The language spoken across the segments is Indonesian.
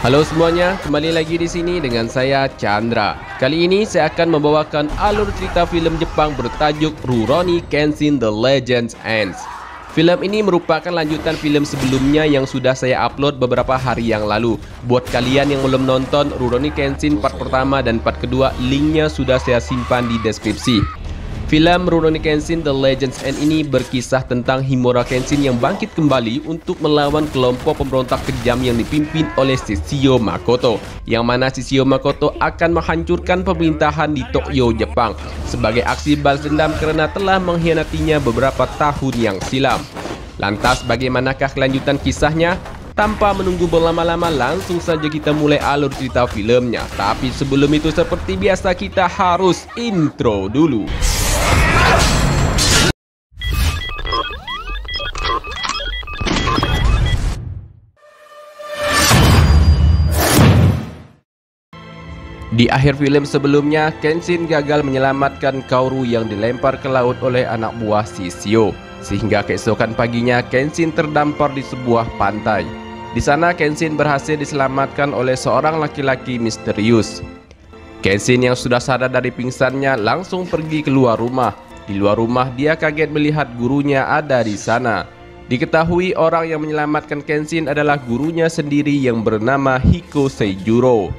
Halo semuanya, kembali lagi di sini dengan saya Chandra. Kali ini saya akan membawakan alur cerita film Jepang bertajuk Rurouni Kenshin The Legend Ends. Film ini merupakan lanjutan film sebelumnya yang sudah saya upload beberapa hari yang lalu. Buat kalian yang belum nonton Rurouni Kenshin part pertama dan part kedua, linknya sudah saya simpan di deskripsi. Film Rurouni Kenshin The Legends End ini berkisah tentang Himura Kenshin yang bangkit kembali untuk melawan kelompok pemberontak kejam yang dipimpin oleh Shishio Makoto, yang mana Shishio Makoto akan menghancurkan pemerintahan di Tokyo, Jepang sebagai aksi balas dendam karena telah mengkhianatinya beberapa tahun yang silam. Lantas bagaimanakah kelanjutan kisahnya? Tanpa menunggu berlama-lama, langsung saja kita mulai alur cerita filmnya. Tapi sebelum itu, seperti biasa, kita harus intro dulu. Di akhir film sebelumnya, Kenshin gagal menyelamatkan Kaoru yang dilempar ke laut oleh anak buah Shishio, sehingga keesokan paginya Kenshin terdampar di sebuah pantai. Di sana Kenshin berhasil diselamatkan oleh seorang laki-laki misterius. Kenshin yang sudah sadar dari pingsannya langsung pergi keluar rumah. Di luar rumah dia kaget melihat gurunya ada di sana. Diketahui orang yang menyelamatkan Kenshin adalah gurunya sendiri yang bernama Hiko Seijuro.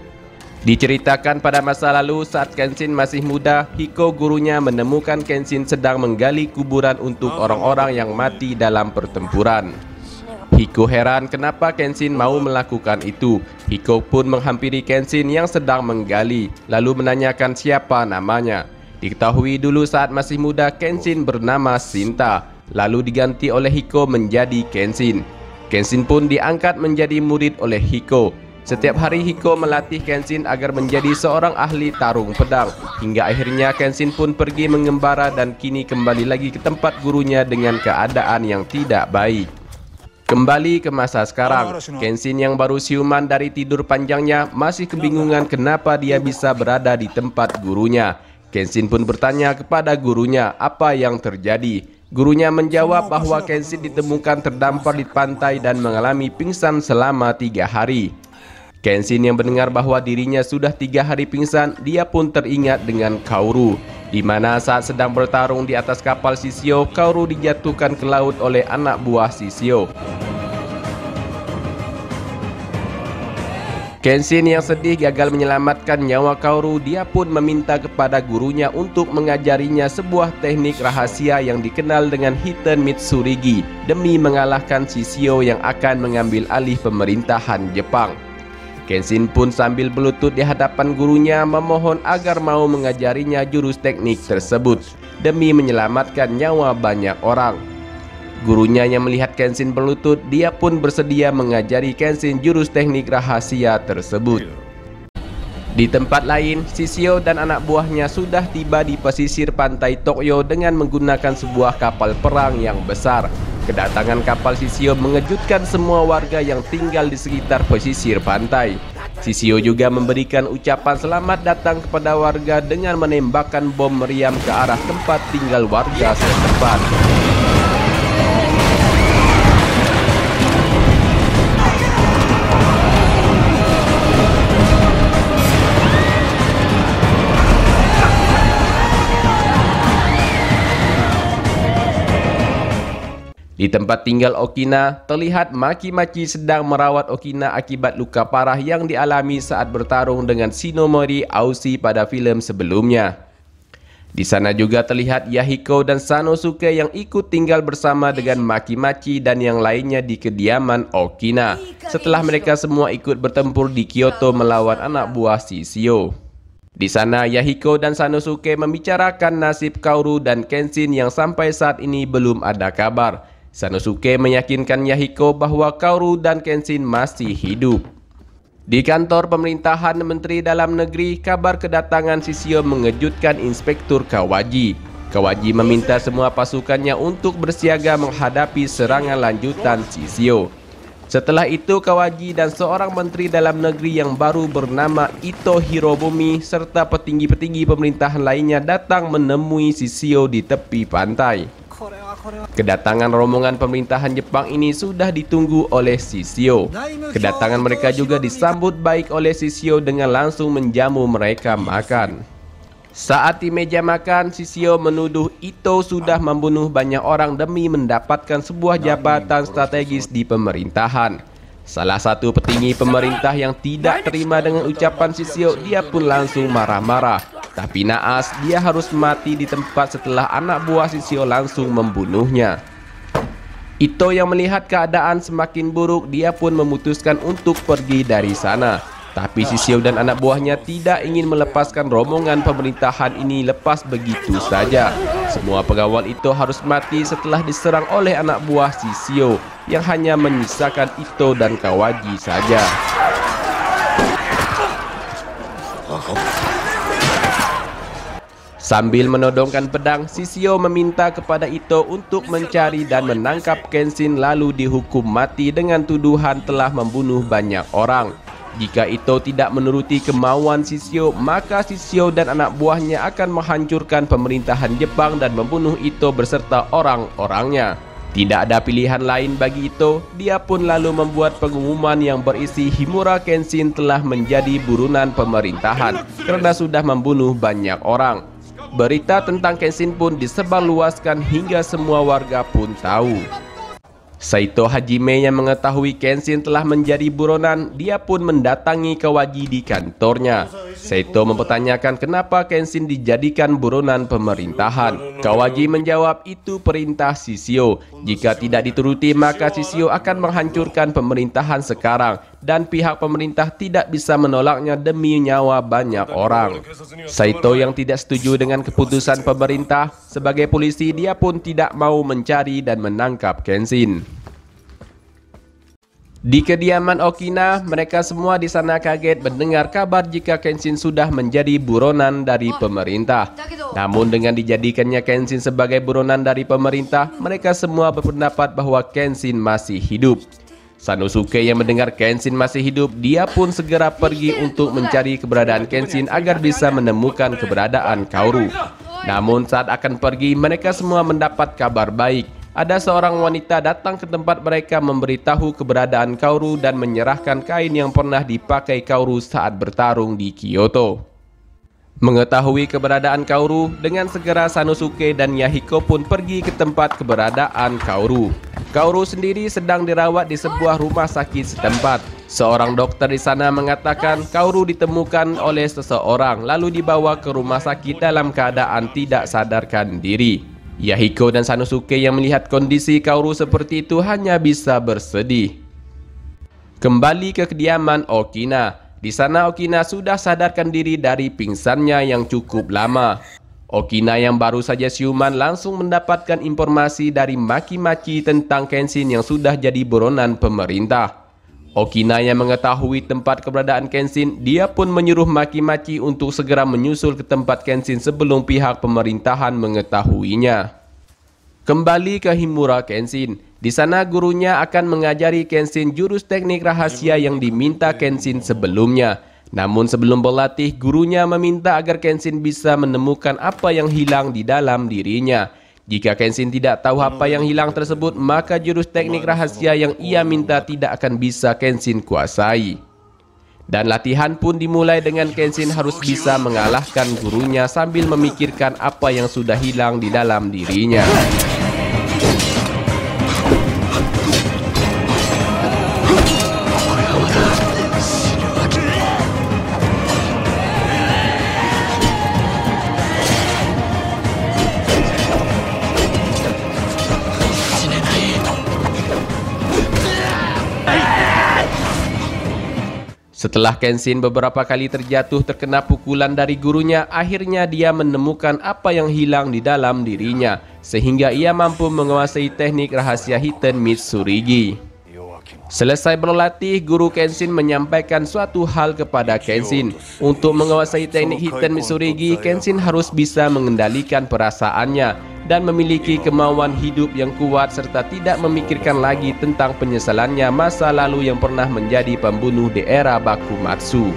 Diceritakan pada masa lalu saat Kenshin masih muda, Hiko gurunya menemukan Kenshin sedang menggali kuburan untuk orang-orang yang mati dalam pertempuran. Hiko heran kenapa Kenshin mau melakukan itu. Hiko pun menghampiri Kenshin yang sedang menggali, lalu menanyakan siapa namanya. Diketahui dulu saat masih muda Kenshin bernama Shinta, lalu diganti oleh Hiko menjadi Kenshin. Kenshin pun diangkat menjadi murid oleh Hiko. Setiap hari Hiko melatih Kenshin agar menjadi seorang ahli tarung pedang, hingga akhirnya Kenshin pun pergi mengembara dan kini kembali lagi ke tempat gurunya dengan keadaan yang tidak baik. Kembali ke masa sekarang, Kenshin yang baru siuman dari tidur panjangnya masih kebingungan kenapa dia bisa berada di tempat gurunya. Kenshin pun bertanya kepada gurunya apa yang terjadi. Gurunya menjawab bahwa Kenshin ditemukan terdampar di pantai dan mengalami pingsan selama 3 hari. Kenshin yang mendengar bahwa dirinya sudah 3 hari pingsan, dia pun teringat dengan Kaoru, di mana saat sedang bertarung di atas kapal Shishio, Kaoru dijatuhkan ke laut oleh anak buah Shishio. Kenshin yang sedih gagal menyelamatkan nyawa Kaoru, dia pun meminta kepada gurunya untuk mengajarinya sebuah teknik rahasia yang dikenal dengan Hiten Mitsurigi demi mengalahkan Shishio yang akan mengambil alih pemerintahan Jepang. Kenshin pun sambil berlutut di hadapan gurunya memohon agar mau mengajarinya jurus teknik tersebut demi menyelamatkan nyawa banyak orang. Gurunya yang melihat Kenshin berlutut, dia pun bersedia mengajari Kenshin jurus teknik rahasia tersebut. Di tempat lain, Shishio dan anak buahnya sudah tiba di pesisir pantai Tokyo dengan menggunakan sebuah kapal perang yang besar. Kedatangan kapal Shishio mengejutkan semua warga yang tinggal di sekitar pesisir pantai. Shishio juga memberikan ucapan selamat datang kepada warga dengan menembakkan bom meriam ke arah tempat tinggal warga setempat. Di tempat tinggal Okina, terlihat Maki-Maki sedang merawat Okina akibat luka parah yang dialami saat bertarung dengan Shinomori Aushi pada film sebelumnya. Di sana juga terlihat Yahiko dan Sanosuke yang ikut tinggal bersama dengan Maki-Maki dan yang lainnya di kediaman Okina, setelah mereka semua ikut bertempur di Kyoto melawan anak buah Shishio. Di sana Yahiko dan Sanosuke membicarakan nasib Kaoru dan Kenshin yang sampai saat ini belum ada kabar. Sanosuke meyakinkan Yahiko bahwa Kaoru dan Kenshin masih hidup. Di kantor pemerintahan Menteri Dalam Negeri, kabar kedatangan Shishio mengejutkan Inspektur Kawaji. Kawaji meminta semua pasukannya untuk bersiaga menghadapi serangan lanjutan Shishio. Setelah itu Kawaji dan seorang Menteri Dalam Negeri yang baru bernama Ito Hirobumi serta petinggi-petinggi pemerintahan lainnya datang menemui Shishio di tepi pantai. Kedatangan rombongan pemerintahan Jepang ini sudah ditunggu oleh Shishio. Kedatangan mereka juga disambut baik oleh Shishio dengan langsung menjamu mereka makan. Saat di meja makan, Shishio menuduh Ito sudah membunuh banyak orang demi mendapatkan sebuah jabatan strategis di pemerintahan. Salah satu petinggi pemerintah yang tidak terima dengan ucapan Shishio, dia pun langsung marah-marah. Tapi naas, dia harus mati di tempat setelah anak buah Shishio langsung membunuhnya. Ito yang melihat keadaan semakin buruk, dia pun memutuskan untuk pergi dari sana. Tapi Shishio dan anak buahnya tidak ingin melepaskan rombongan pemerintahan ini lepas begitu saja. Semua pengawal itu harus mati setelah diserang oleh anak buah Shishio yang hanya menyisakan Ito dan Kawaji saja. Sambil menodongkan pedang, Shishio meminta kepada Ito untuk mencari dan menangkap Kenshin lalu dihukum mati dengan tuduhan telah membunuh banyak orang. Jika Ito tidak menuruti kemauan Shishio, maka Shishio dan anak buahnya akan menghancurkan pemerintahan Jepang dan membunuh Ito beserta orang-orangnya. Tidak ada pilihan lain bagi Ito, dia pun lalu membuat pengumuman yang berisi Himura Kenshin telah menjadi buronan pemerintahan karena sudah membunuh banyak orang. Berita tentang Kenshin pun disebarluaskan hingga semua warga pun tahu. Saito Hajime yang mengetahui Kenshin telah menjadi buronan, dia pun mendatangi Kawaji di kantornya. Saito mempertanyakan kenapa Kenshin dijadikan buronan pemerintahan. Kawaji menjawab itu perintah Shishio. Jika tidak dituruti maka Shishio akan menghancurkan pemerintahan sekarang dan pihak pemerintah tidak bisa menolaknya demi nyawa banyak orang. Saito yang tidak setuju dengan keputusan pemerintah, sebagai polisi dia pun tidak mau mencari dan menangkap Kenshin. Di kediaman Okina, mereka semua di sana kaget mendengar kabar jika Kenshin sudah menjadi buronan dari pemerintah. Namun dengan dijadikannya Kenshin sebagai buronan dari pemerintah, mereka semua berpendapat bahwa Kenshin masih hidup. Sanosuke yang mendengar Kenshin masih hidup, dia pun segera pergi untuk mencari keberadaan Kenshin agar bisa menemukan keberadaan Kaoru. Namun saat akan pergi, mereka semua mendapat kabar baik. Ada seorang wanita datang ke tempat mereka memberitahu keberadaan Kaoru dan menyerahkan kain yang pernah dipakai Kaoru saat bertarung di Kyoto. Mengetahui keberadaan Kaoru, dengan segera Sanosuke dan Yahiko pun pergi ke tempat keberadaan Kaoru. Kaoru sendiri sedang dirawat di sebuah rumah sakit setempat. Seorang dokter di sana mengatakan Kaoru ditemukan oleh seseorang lalu dibawa ke rumah sakit dalam keadaan tidak sadarkan diri. Yahiko dan Sanosuke yang melihat kondisi Kaoru seperti itu hanya bisa bersedih. Kembali ke kediaman Okina. Di sana Okina sudah sadarkan diri dari pingsannya yang cukup lama. Okina yang baru saja siuman langsung mendapatkan informasi dari Maki-Maki tentang Kenshin yang sudah jadi buronan pemerintah. Okina yang mengetahui tempat keberadaan Kenshin, dia pun menyuruh Maki-Maki untuk segera menyusul ke tempat Kenshin sebelum pihak pemerintahan mengetahuinya. Kembali ke Himura Kenshin. Di sana gurunya akan mengajari Kenshin jurus teknik rahasia yang diminta Kenshin sebelumnya. Namun sebelum berlatih, gurunya meminta agar Kenshin bisa menemukan apa yang hilang di dalam dirinya. Jika Kenshin tidak tahu apa yang hilang tersebut, maka jurus teknik rahasia yang ia minta tidak akan bisa Kenshin kuasai. Dan latihan pun dimulai dengan Kenshin harus bisa mengalahkan gurunya sambil memikirkan apa yang sudah hilang di dalam dirinya. Setelah Kenshin beberapa kali terjatuh terkena pukulan dari gurunya, akhirnya dia menemukan apa yang hilang di dalam dirinya, sehingga ia mampu menguasai teknik rahasia Hiten Mitsurigi. Selesai berlatih, guru Kenshin menyampaikan suatu hal kepada Kenshin. Untuk menguasai teknik Hiten Mitsurigi, Kenshin harus bisa mengendalikan perasaannya dan memiliki kemauan hidup yang kuat serta tidak memikirkan lagi tentang penyesalannya masa lalu yang pernah menjadi pembunuh di era Bakumatsu.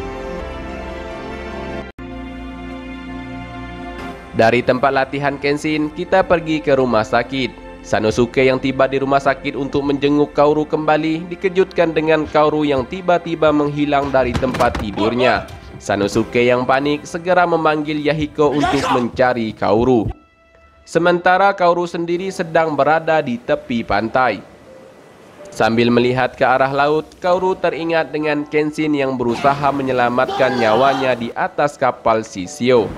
Dari tempat latihan Kenshin, kita pergi ke rumah sakit. Sanosuke yang tiba di rumah sakit untuk menjenguk Kaoru kembali dikejutkan dengan Kaoru yang tiba-tiba menghilang dari tempat tidurnya. Sanosuke yang panik segera memanggil Yahiko untuk mencari Kaoru. Sementara Kaoru sendiri sedang berada di tepi pantai. Sambil melihat ke arah laut, Kaoru teringat dengan Kenshin yang berusaha menyelamatkan nyawanya di atas kapal Shishio.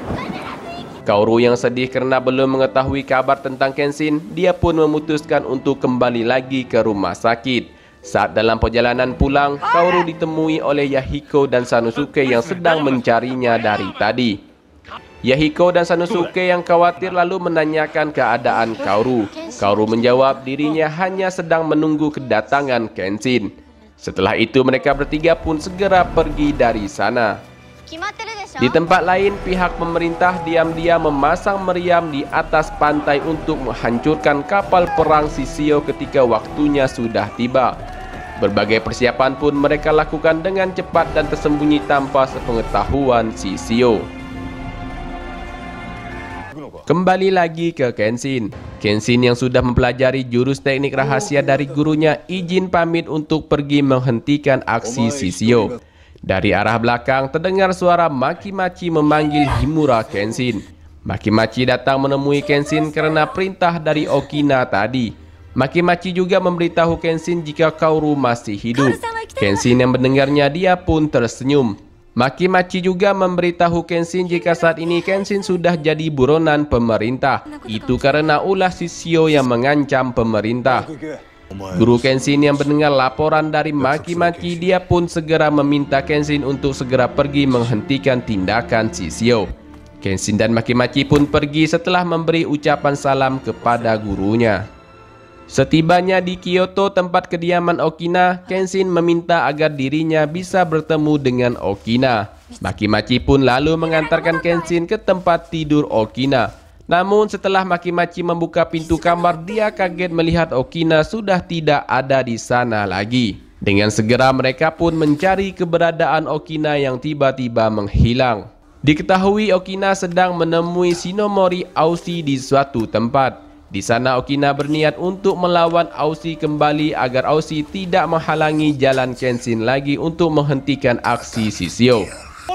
Kaoru yang sedih karena belum mengetahui kabar tentang Kenshin, dia pun memutuskan untuk kembali lagi ke rumah sakit. Saat dalam perjalanan pulang, Kaoru ditemui oleh Yahiko dan Sanosuke yang sedang mencarinya dari tadi. Yahiko dan Sanosuke yang khawatir lalu menanyakan keadaan Kaoru. Kaoru menjawab dirinya hanya sedang menunggu kedatangan Kenshin. Setelah itu mereka bertiga pun segera pergi dari sana. Di tempat lain, pihak pemerintah diam-diam memasang meriam di atas pantai untuk menghancurkan kapal perang Shishio ketika waktunya sudah tiba. Berbagai persiapan pun mereka lakukan dengan cepat dan tersembunyi tanpa sepengetahuan Shishio. Kembali lagi ke Kenshin. Kenshin yang sudah mempelajari jurus teknik rahasia dari gurunya izin pamit untuk pergi menghentikan aksi Shishio. Dari arah belakang terdengar suara Maki-Machi memanggil Himura Kenshin. Maki-Machi datang menemui Kenshin karena perintah dari Okina tadi. Maki-Machi juga memberitahu Kenshin jika Kaoru masih hidup. Kenshin yang mendengarnya dia pun tersenyum. Maki-Machi juga memberitahu Kenshin jika saat ini Kenshin sudah jadi buronan pemerintah. Itu karena ulah Shishio yang mengancam pemerintah. Guru Kenshin yang mendengar laporan dari Maki-Machi, dia pun segera meminta Kenshin untuk segera pergi menghentikan tindakan Shishio. Kenshin dan Maki-Machi pun pergi setelah memberi ucapan salam kepada gurunya. Setibanya di Kyoto, tempat kediaman Okina, Kenshin meminta agar dirinya bisa bertemu dengan Okina. Maki-Machi pun lalu mengantarkan Kenshin ke tempat tidur Okina. Namun setelah Maki-Machi membuka pintu kamar, dia kaget melihat Okina sudah tidak ada di sana lagi. Dengan segera mereka pun mencari keberadaan Okina yang tiba-tiba menghilang. Diketahui Okina sedang menemui Shinomori Aushi di suatu tempat. Di sana Okina berniat untuk melawan Aushi kembali agar Aushi tidak menghalangi jalan Kenshin lagi untuk menghentikan aksi Shishio.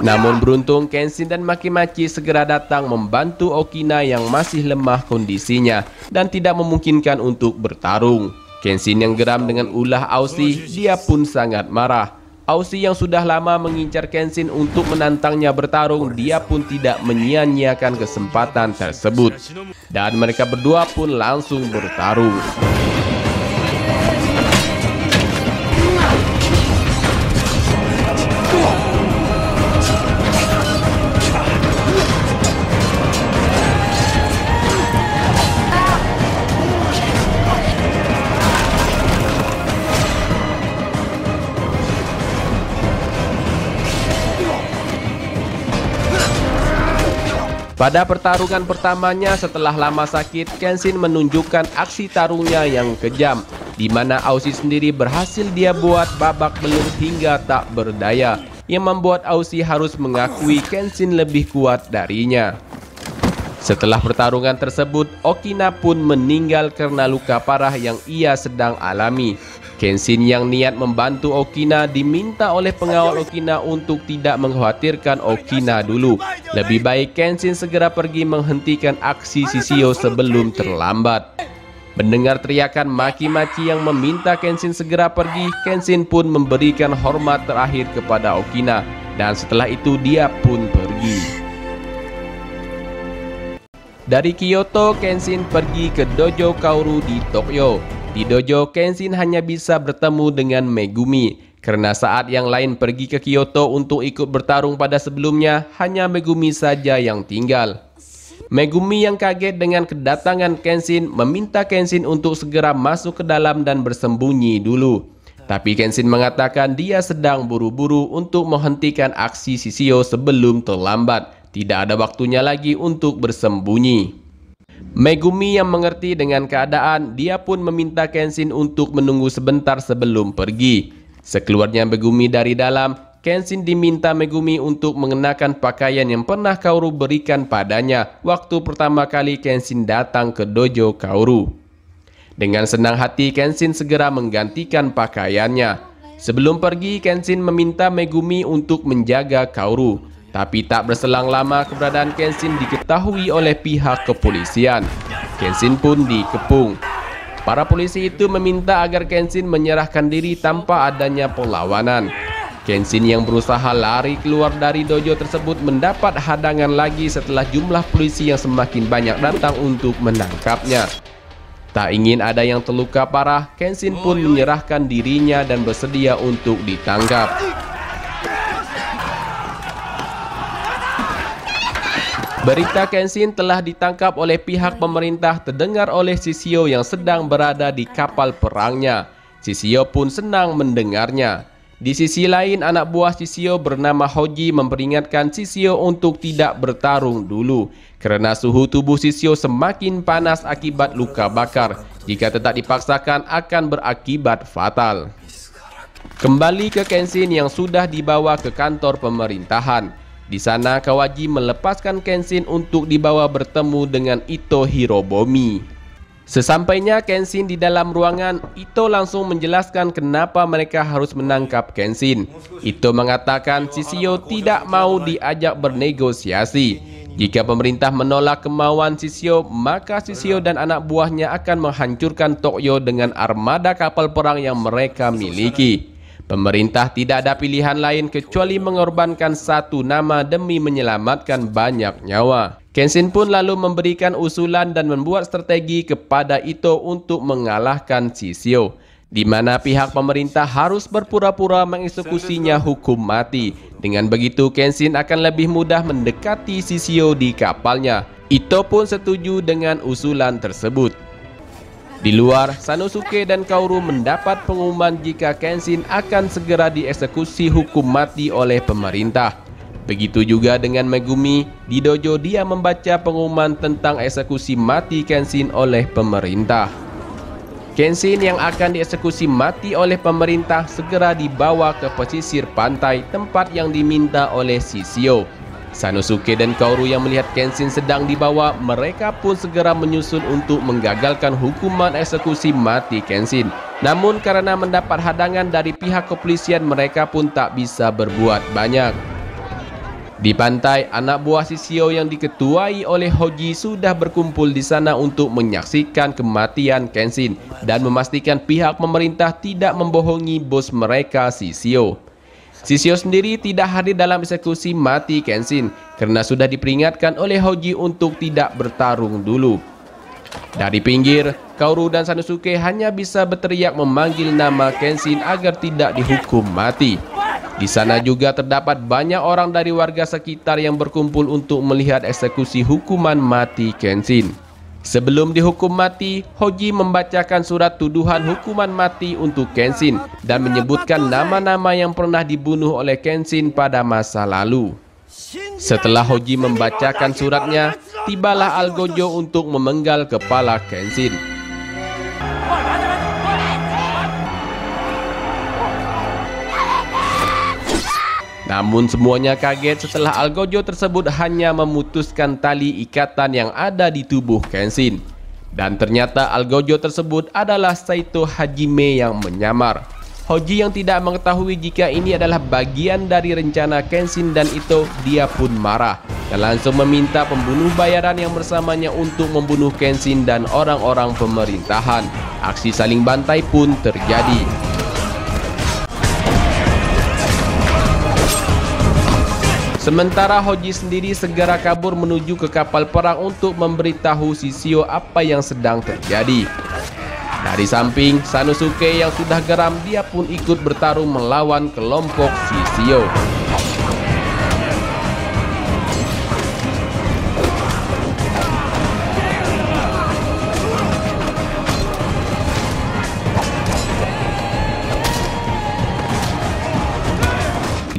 Namun beruntung Kenshin dan Maki-Machi segera datang membantu Okina yang masih lemah kondisinya dan tidak memungkinkan untuk bertarung. Kenshin yang geram dengan ulah Aushi, dia pun sangat marah. Aushi yang sudah lama mengincar Kenshin untuk menantangnya bertarung, dia pun tidak menyia-nyiakan kesempatan tersebut. Dan mereka berdua pun langsung bertarung. Pada pertarungan pertamanya setelah lama sakit, Kenshin menunjukkan aksi tarungnya yang kejam, di mana Aushi sendiri berhasil dia buat babak belur hingga tak berdaya, yang membuat Aushi harus mengakui Kenshin lebih kuat darinya. Setelah pertarungan tersebut, Okina pun meninggal karena luka parah yang ia sedang alami. Kenshin yang niat membantu Okina diminta oleh pengawal Okina untuk tidak mengkhawatirkan Okina dulu. Lebih baik Kenshin segera pergi menghentikan aksi Shishio sebelum terlambat. Mendengar teriakan Maki-Machi yang meminta Kenshin segera pergi, Kenshin pun memberikan hormat terakhir kepada Okina. Dan setelah itu dia pun pergi. Dari Kyoto, Kenshin pergi ke dojo Kaoru di Tokyo. Di dojo, Kenshin hanya bisa bertemu dengan Megumi, karena saat yang lain pergi ke Kyoto untuk ikut bertarung pada sebelumnya, hanya Megumi saja yang tinggal. Megumi yang kaget dengan kedatangan Kenshin meminta Kenshin untuk segera masuk ke dalam dan bersembunyi dulu. Tapi Kenshin mengatakan dia sedang buru-buru untuk menghentikan aksi Shishio sebelum terlambat. Tidak ada waktunya lagi untuk bersembunyi. Megumi yang mengerti dengan keadaan, dia pun meminta Kenshin untuk menunggu sebentar sebelum pergi. Sekeluarnya Megumi dari dalam, Kenshin diminta Megumi untuk mengenakan pakaian yang pernah Kaoru berikan padanya waktu pertama kali Kenshin datang ke dojo Kaoru. Dengan senang hati, Kenshin segera menggantikan pakaiannya. Sebelum pergi, Kenshin meminta Megumi untuk menjaga Kaoru. Tapi tak berselang lama, keberadaan Kenshin diketahui oleh pihak kepolisian. Kenshin pun dikepung. Para polisi itu meminta agar Kenshin menyerahkan diri tanpa adanya perlawanan. Kenshin yang berusaha lari keluar dari dojo tersebut mendapat hadangan lagi setelah jumlah polisi yang semakin banyak datang untuk menangkapnya. Tak ingin ada yang terluka parah, Kenshin pun menyerahkan dirinya dan bersedia untuk ditangkap. Berita Kenshin telah ditangkap oleh pihak pemerintah terdengar oleh Shishio yang sedang berada di kapal perangnya. Shishio pun senang mendengarnya. Di sisi lain, anak buah Shishio bernama Hoji memperingatkan Shishio untuk tidak bertarung dulu karena suhu tubuh Shishio semakin panas akibat luka bakar. Jika tetap dipaksakan akan berakibat fatal. Kembali ke Kenshin yang sudah dibawa ke kantor pemerintahan. Di sana Kawaji melepaskan Kenshin untuk dibawa bertemu dengan Ito Hirobomi. Sesampainya Kenshin di dalam ruangan, Ito langsung menjelaskan kenapa mereka harus menangkap Kenshin. Ito mengatakan Shishio tidak mau diajak bernegosiasi. Jika pemerintah menolak kemauan Shishio, maka Shishio dan anak buahnya akan menghancurkan Tokyo dengan armada kapal perang yang mereka miliki. Pemerintah tidak ada pilihan lain kecuali mengorbankan satu nama demi menyelamatkan banyak nyawa. Kenshin pun lalu memberikan usulan dan membuat strategi kepada Ito untuk mengalahkan Shishio, di mana pihak pemerintah harus berpura-pura mengeksekusinya hukum mati. Dengan begitu Kenshin akan lebih mudah mendekati Shishio di kapalnya. Ito pun setuju dengan usulan tersebut. Di luar, Sanosuke dan Kaoru mendapat pengumuman jika Kenshin akan segera dieksekusi hukum mati oleh pemerintah. Begitu juga dengan Megumi, di dojo dia membaca pengumuman tentang eksekusi mati Kenshin oleh pemerintah. Kenshin yang akan dieksekusi mati oleh pemerintah segera dibawa ke pesisir pantai tempat yang diminta oleh Shishio. Sanosuke dan Kaoru yang melihat Kenshin sedang dibawa, mereka pun segera menyusun untuk menggagalkan hukuman eksekusi mati Kenshin. Namun karena mendapat hadangan dari pihak kepolisian, mereka pun tak bisa berbuat banyak. Di pantai, anak buah Shishio yang diketuai oleh Hoji sudah berkumpul di sana untuk menyaksikan kematian Kenshin dan memastikan pihak pemerintah tidak membohongi bos mereka Shishio. Shishio sendiri tidak hadir dalam eksekusi mati Kenshin karena sudah diperingatkan oleh Hoji untuk tidak bertarung dulu. Dari pinggir, Kaoru dan Sanosuke hanya bisa berteriak memanggil nama Kenshin agar tidak dihukum mati. Di sana juga terdapat banyak orang dari warga sekitar yang berkumpul untuk melihat eksekusi hukuman mati Kenshin. Sebelum dihukum mati, Hoji membacakan surat tuduhan hukuman mati untuk Kenshin dan menyebutkan nama-nama yang pernah dibunuh oleh Kenshin pada masa lalu. Setelah Hoji membacakan suratnya, tibalah Algojo untuk memenggal kepala Kenshin. Namun semuanya kaget setelah Algojo tersebut hanya memutuskan tali ikatan yang ada di tubuh Kenshin. Dan ternyata Algojo tersebut adalah Saito Hajime yang menyamar. Hoji yang tidak mengetahui jika ini adalah bagian dari rencana Kenshin dan Ito, dia pun marah dan langsung meminta pembunuh bayaran yang bersamanya untuk membunuh Kenshin dan orang-orang pemerintahan. Aksi saling bantai pun terjadi. Sementara Hoji sendiri segera kabur menuju ke kapal perang untuk memberitahu Shishio apa yang sedang terjadi. Dari samping, Sanosuke yang sudah geram, dia pun ikut bertarung melawan kelompok Shishio.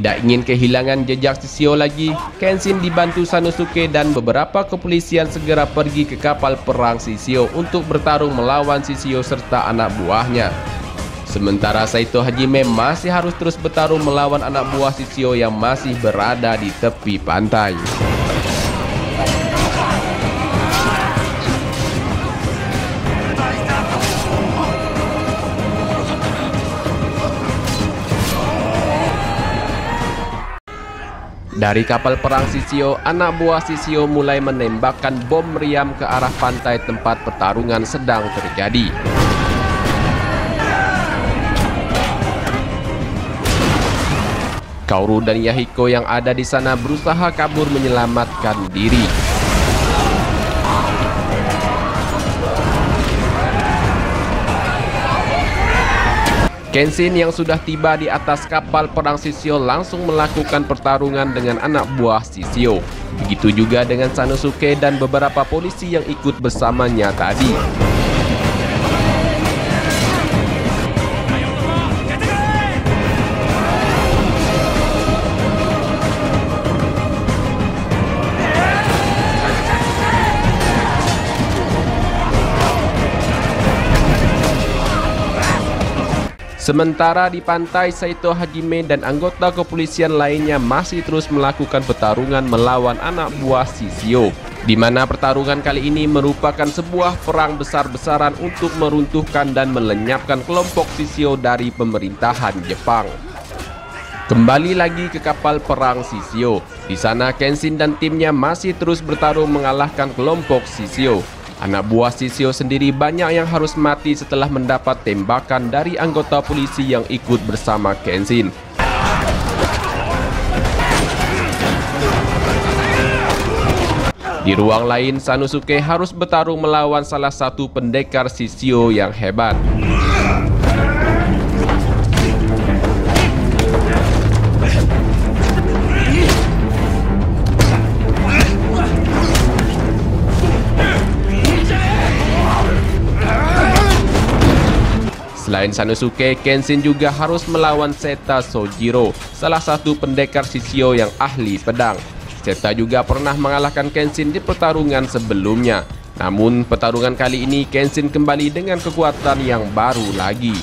Tidak ingin kehilangan jejak Shishio lagi, Kenshin dibantu Sanosuke dan beberapa kepolisian segera pergi ke kapal perang Shishio untuk bertarung melawan Shishio serta anak buahnya. Sementara Saito Hajime masih harus terus bertarung melawan anak buah Shishio yang masih berada di tepi pantai. Dari kapal perang Shishio, anak buah Shishio mulai menembakkan bom meriam ke arah pantai tempat pertarungan sedang terjadi. Kaoru dan Yahiko yang ada di sana berusaha kabur menyelamatkan diri. Kenshin yang sudah tiba di atas kapal perang Shishio langsung melakukan pertarungan dengan anak buah Shishio. Begitu juga dengan Sanosuke dan beberapa polisi yang ikut bersamanya tadi. Sementara di pantai, Saito Hajime dan anggota kepolisian lainnya masih terus melakukan pertarungan melawan anak buah Shishio, di mana pertarungan kali ini merupakan sebuah perang besar-besaran untuk meruntuhkan dan melenyapkan kelompok Shishio dari pemerintahan Jepang. Kembali lagi ke kapal perang Shishio. Di sana Kenshin dan timnya masih terus bertarung mengalahkan kelompok Shishio. Anak buah Shishio sendiri banyak yang harus mati setelah mendapat tembakan dari anggota polisi yang ikut bersama Kenshin. Di ruang lain, Sanosuke harus bertarung melawan salah satu pendekar Shishio yang hebat. Selain Sanosuke, Kenshin juga harus melawan Seta Sojiro, salah satu pendekar Shishio yang ahli pedang. Seta juga pernah mengalahkan Kenshin di pertarungan sebelumnya. Namun pertarungan kali ini Kenshin kembali dengan kekuatan yang baru lagi.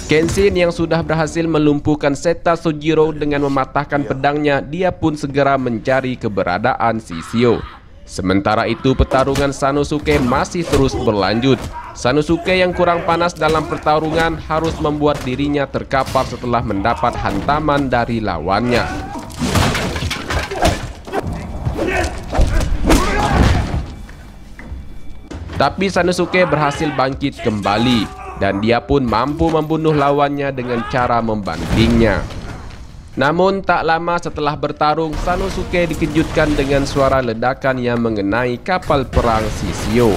Kenshin yang sudah berhasil melumpuhkan Seta Sojiro dengan mematahkan pedangnya, dia pun segera mencari keberadaan Shishio. Sementara itu pertarungan Sanosuke masih terus berlanjut. Sanosuke yang kurang panas dalam pertarungan harus membuat dirinya terkapar setelah mendapat hantaman dari lawannya. Tapi Sanosuke berhasil bangkit kembali. Dan dia pun mampu membunuh lawannya dengan cara membantingnya. Namun tak lama setelah bertarung, Sanosuke dikejutkan dengan suara ledakan yang mengenai kapal perang Shishio.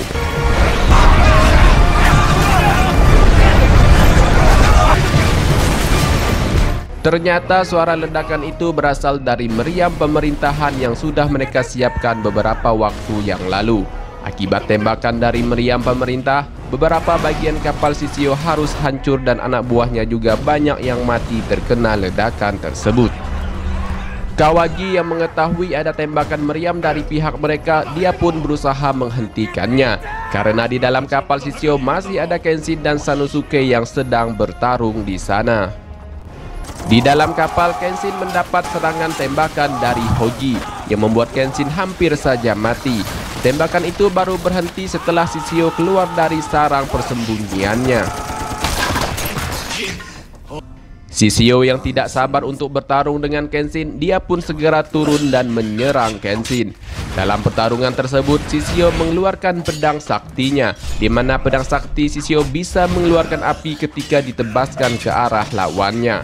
Ternyata suara ledakan itu berasal dari meriam pemerintahan yang sudah mereka siapkan beberapa waktu yang lalu. Akibat tembakan dari meriam pemerintah, beberapa bagian kapal Shishio harus hancur dan anak buahnya juga banyak yang mati terkena ledakan tersebut. Kawaji yang mengetahui ada tembakan meriam dari pihak mereka, dia pun berusaha menghentikannya. Karena di dalam kapal Shishio masih ada Kenshin dan Sanosuke yang sedang bertarung di sana. Di dalam kapal, Kenshin mendapat serangan tembakan dari Hoji yang membuat Kenshin hampir saja mati. Tembakan itu baru berhenti setelah Shishio keluar dari sarang persembunyiannya. Shishio yang tidak sabar untuk bertarung dengan Kenshin, dia pun segera turun dan menyerang Kenshin. Dalam pertarungan tersebut, Shishio mengeluarkan pedang saktinya, di mana pedang sakti Shishio bisa mengeluarkan api ketika ditebaskan ke arah lawannya.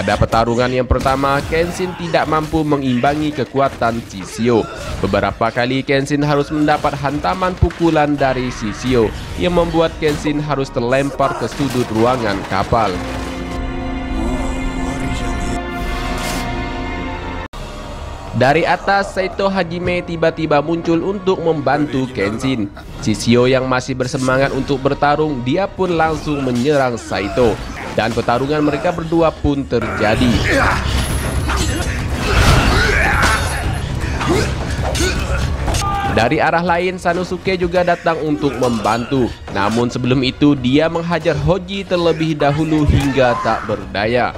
Pada pertarungan yang pertama, Kenshin tidak mampu mengimbangi kekuatan Shishio. Beberapa kali Kenshin harus mendapat hantaman pukulan dari Shishio yang membuat Kenshin harus terlempar ke sudut ruangan kapal. Dari atas, Saito Hajime tiba-tiba muncul untuk membantu Kenshin. Shishio yang masih bersemangat untuk bertarung, dia pun langsung menyerang Saito. Dan pertarungan mereka berdua pun terjadi. Dari arah lain, Sanosuke juga datang untuk membantu. Namun sebelum itu, dia menghajar Hoji terlebih dahulu hingga tak berdaya.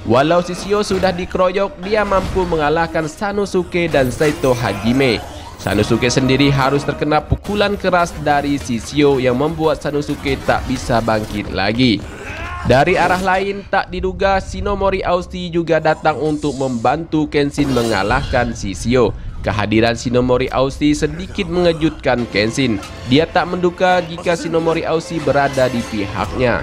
Walau Shishio sudah dikeroyok, dia mampu mengalahkan Sanosuke dan Saito Hajime. Sanosuke sendiri harus terkena pukulan keras dari Shishio yang membuat Sanosuke tak bisa bangkit lagi. Dari arah lain, tak diduga Shinomori Aussie juga datang untuk membantu Kenshin mengalahkan Shishio. Kehadiran Shinomori Aussie sedikit mengejutkan Kenshin. Dia tak menduga jika Shinomori Aussie berada di pihaknya.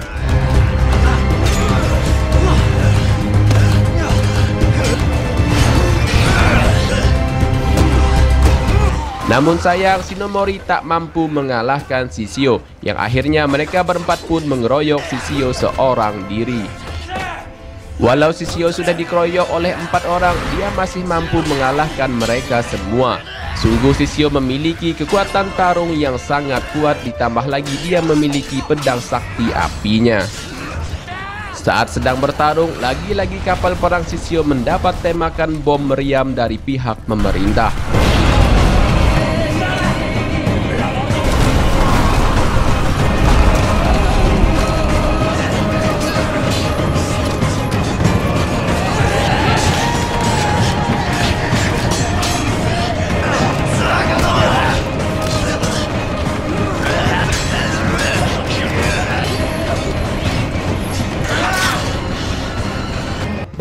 Namun sayang, Shinomori tak mampu mengalahkan Shishio, yang akhirnya mereka berempat pun mengeroyok Shishio seorang diri. Walau Shishio sudah dikeroyok oleh 4 orang, dia masih mampu mengalahkan mereka semua. Sungguh Shishio memiliki kekuatan tarung yang sangat kuat, ditambah lagi dia memiliki pedang sakti apinya. Saat sedang bertarung, lagi-lagi kapal perang Shishio mendapat tembakan bom meriam dari pihak pemerintah.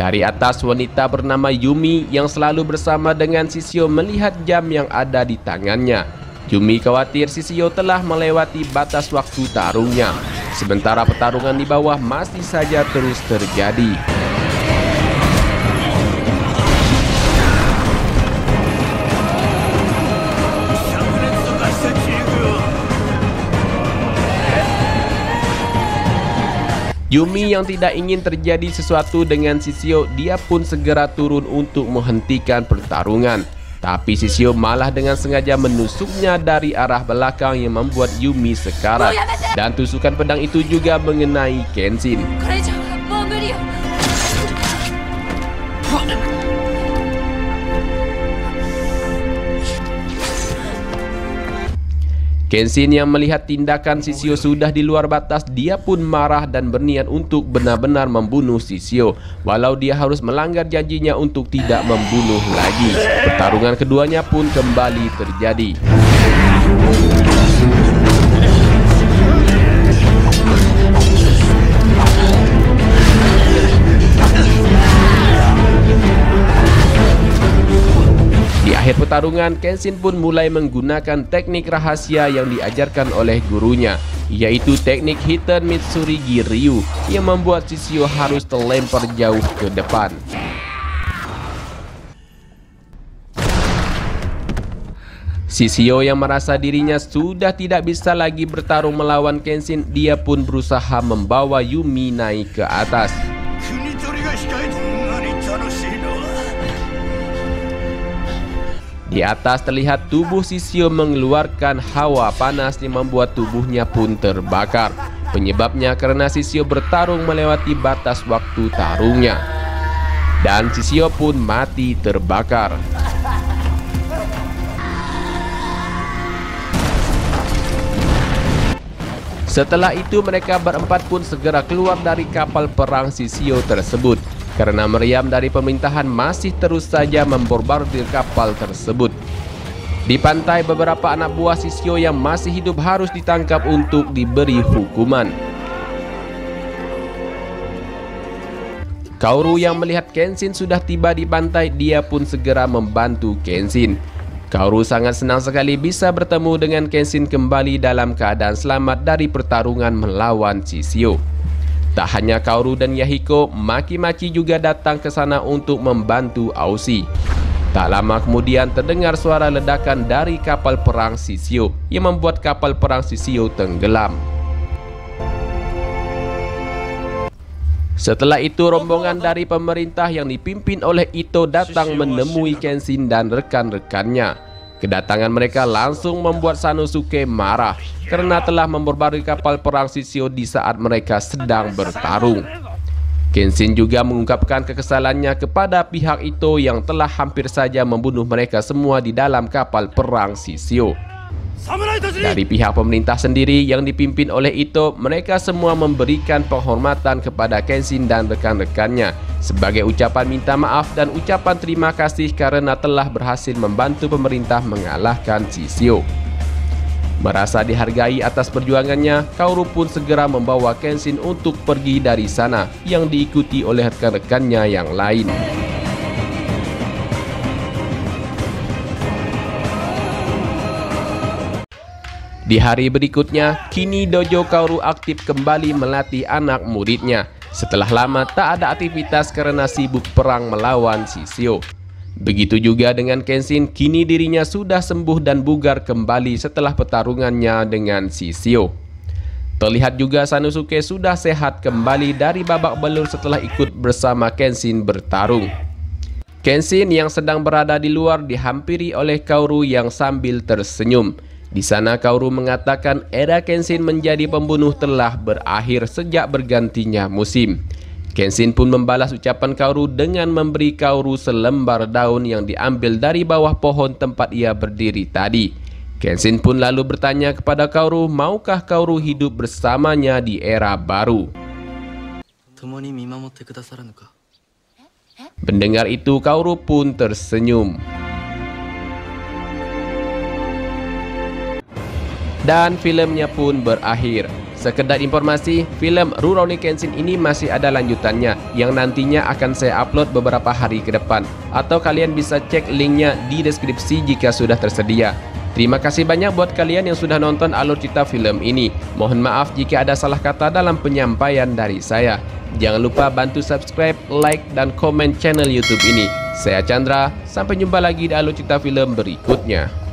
Dari atas, wanita bernama Yumi yang selalu bersama dengan Shishio melihat jam yang ada di tangannya. Yumi khawatir Shishio telah melewati batas waktu tarungnya. Sementara pertarungan di bawah masih saja terus terjadi. Yumi yang tidak ingin terjadi sesuatu dengan Shishio, dia pun segera turun untuk menghentikan pertarungan. Tapi Shishio malah dengan sengaja menusuknya dari arah belakang yang membuat Yumi sekarat. Dan tusukan pedang itu juga mengenai Kenshin. Kenshin yang melihat tindakan Shishio sudah di luar batas, dia pun marah dan berniat untuk benar-benar membunuh Shishio. Walau dia harus melanggar janjinya untuk tidak membunuh lagi. Pertarungan keduanya pun kembali terjadi. Di akhir pertarungan, Kenshin pun mulai menggunakan teknik rahasia yang diajarkan oleh gurunya, yaitu teknik Hiten Mitsurigi Ryu yang membuat Shishio harus terlempar jauh ke depan. Shishio yang merasa dirinya sudah tidak bisa lagi bertarung melawan Kenshin, dia pun berusaha membawa Yumi naik ke atas. Di atas terlihat tubuh Shishio mengeluarkan hawa panas yang membuat tubuhnya pun terbakar. Penyebabnya karena Shishio bertarung melewati batas waktu tarungnya. Dan Shishio pun mati terbakar. Setelah itu mereka berempat pun segera keluar dari kapal perang Shishio tersebut. Karena meriam dari pemerintahan masih terus saja membombardir kapal tersebut. Di pantai, beberapa anak buah Shishio yang masih hidup harus ditangkap untuk diberi hukuman. Kaoru yang melihat Kenshin sudah tiba di pantai, dia pun segera membantu Kenshin. Kaoru sangat senang sekali bisa bertemu dengan Kenshin kembali dalam keadaan selamat dari pertarungan melawan Shishio. Tak hanya Kaoru dan Yahiko, Maki-Maki juga datang ke sana untuk membantu Aushi. Tak lama kemudian terdengar suara ledakan dari kapal perang Shishio yang membuat kapal perang Shishio tenggelam. Setelah itu rombongan dari pemerintah yang dipimpin oleh Ito datang menemui Kenshin dan rekan-rekannya. Kedatangan mereka langsung membuat Sanosuke marah karena telah memperbarui kapal perang Shishio di saat mereka sedang bertarung. Kenshin juga mengungkapkan kekesalannya kepada pihak Ito yang telah hampir saja membunuh mereka semua di dalam kapal perang Shishio. Dari pihak pemerintah sendiri yang dipimpin oleh Ito, mereka semua memberikan penghormatan kepada Kenshin dan rekan-rekannya sebagai ucapan minta maaf dan ucapan terima kasih karena telah berhasil membantu pemerintah mengalahkan Shishio. Merasa dihargai atas perjuangannya, Kaoru pun segera membawa Kenshin untuk pergi dari sana yang diikuti oleh rekan-rekannya yang lain. Di hari berikutnya, kini dojo Kaoru aktif kembali melatih anak muridnya. Setelah lama tak ada aktivitas karena sibuk perang melawan Shishio. Begitu juga dengan Kenshin, kini dirinya sudah sembuh dan bugar kembali setelah pertarungannya dengan Shishio. Terlihat juga Sanosuke sudah sehat kembali dari babak belur setelah ikut bersama Kenshin bertarung. Kenshin yang sedang berada di luar dihampiri oleh Kaoru yang sambil tersenyum. Di sana Kaoru mengatakan era Kenshin menjadi pembunuh telah berakhir sejak bergantinya musim. Kenshin pun membalas ucapan Kaoru dengan memberi Kaoru selembar daun yang diambil dari bawah pohon tempat ia berdiri tadi. Kenshin pun lalu bertanya kepada Kaoru, maukah Kaoru hidup bersamanya di era baru? Mendengar itu Kaoru pun tersenyum. Dan filmnya pun berakhir. Sekedar informasi, film Rurouni Kenshin ini masih ada lanjutannya yang nantinya akan saya upload beberapa hari ke depan, atau kalian bisa cek linknya di deskripsi jika sudah tersedia. Terima kasih banyak buat kalian yang sudah nonton alur cerita film ini. Mohon maaf jika ada salah kata dalam penyampaian dari saya. Jangan lupa bantu subscribe, like, dan komen channel YouTube ini. Saya Chandra, sampai jumpa lagi di alur cerita film berikutnya.